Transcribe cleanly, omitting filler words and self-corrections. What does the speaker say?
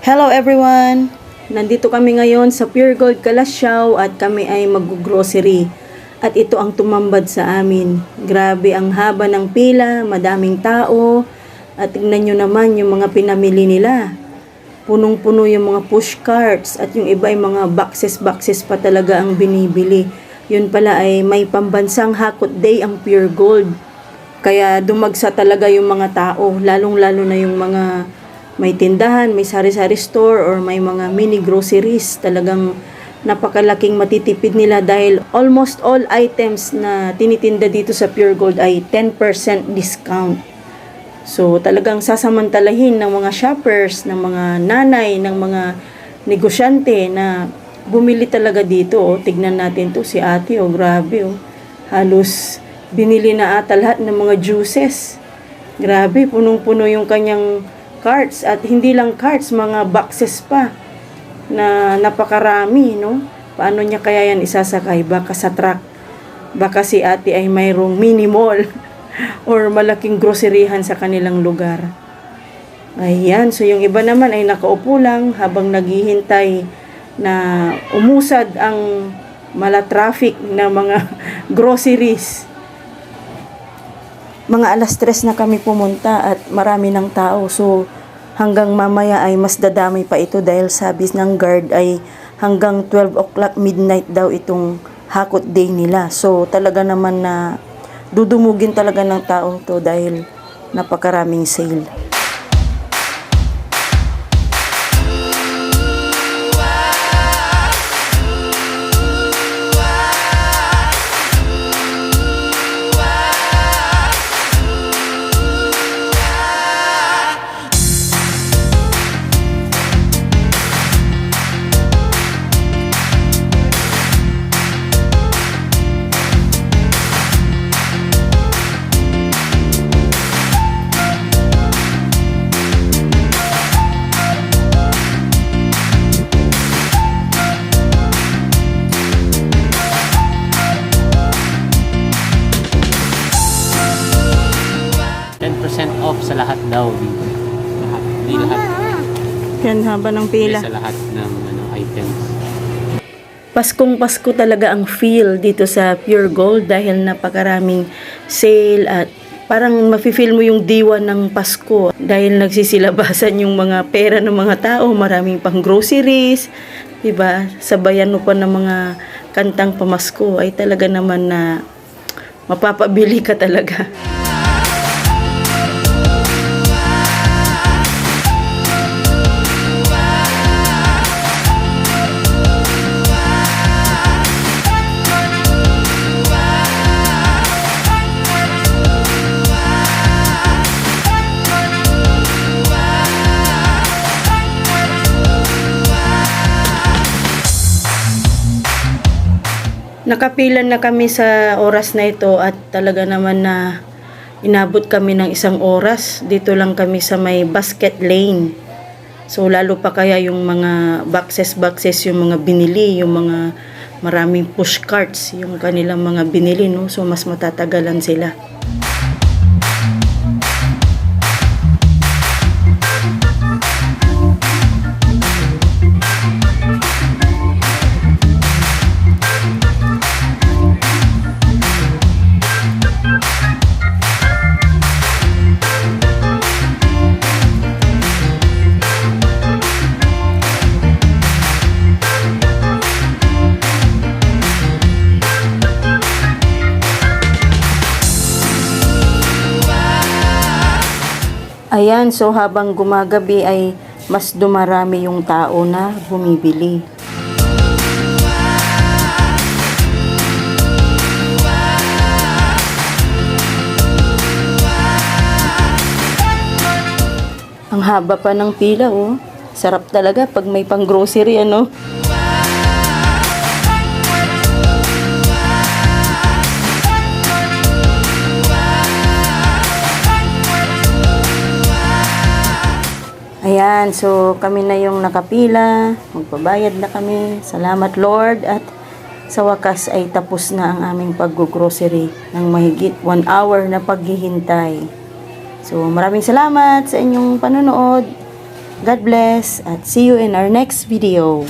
Hello everyone! Nandito kami ngayon sa Pure Gold Kalasyaw at kami ay mag-grocery. At ito ang tumambad sa amin. Grabe ang haba ng pila, madaming tao. At tingnan nyo naman yung mga pinamili nila. Punong-puno yung mga push carts at yung iba ay mga boxes pa talaga ang binibili. Yun pala ay may pambansang Hakot Day ang Pure Gold. Kaya dumagsa talaga yung mga tao, lalong-lalo na yung mga may tindahan, may sari-sari store or may mga mini groceries. Talagang napakalaking matitipid nila dahil almost all items na tinitinda dito sa Pure Gold ay 10% discount. So talagang sasamantalahin ng mga shoppers, ng mga nanay, ng mga negosyante na bumili talaga dito. O, tignan natin to si ate, grabe halos binili na ata lahat ng mga juices. Grabe, punong-puno yung kanyang carts at hindi lang carts, mga boxes pa na napakarami, no? Paano niya kaya yan isasakay? Baka sa truck. Baka si ate ay mayroong mini mall or malaking groceryhan sa kanilang lugar. Ayan, so yung iba naman ay nakaupo lang habang naghihintay na umusad ang mala-traffic na mga groceries. Mga alas 3 na kami pumunta at marami ng tao. So hanggang mamaya ay mas dadami pa ito dahil sabi ng guard ay hanggang 12 o'clock midnight daw itong Hakot Day nila. So talaga naman na dudumugin talaga ng taong to dahil napakaraming sale. Off sa lahat daw dito. Lahat. Hindi lahat. Yan, haba ng pila. Sa lahat ng items. Paskong Pasko talaga ang feel dito sa Pure Gold dahil napakaraming sale at parang mafe-feel mo yung diwa ng Pasko dahil nagsisilabasan yung mga pera ng mga tao, maraming pang groceries, diba? Sabayan mo pa ng mga kantang pamasko ay talaga naman na mapapabili ka talaga. Nakapila na kami sa oras na ito at talaga naman na inabot kami ng 1 oras. Dito lang kami sa may basket lane. So lalo pa kaya yung mga boxes yung mga binili, yung mga maraming push carts, yung kanilang mga binili, no? So mas matatagalan sila. Ayan, so habang gumagabi ay mas dumarami yung tao na bumibili. Ang haba pa ng pila, oh. Sarap talaga pag may pang-grocery, ano? Ayan, so kami na yung nakapila, magbabayad na kami. Salamat Lord at sa wakas ay tapos na ang aming pag-grocery ng mahigit 1 hour na paghihintay. So maraming salamat sa inyong panonood. God bless at see you in our next video.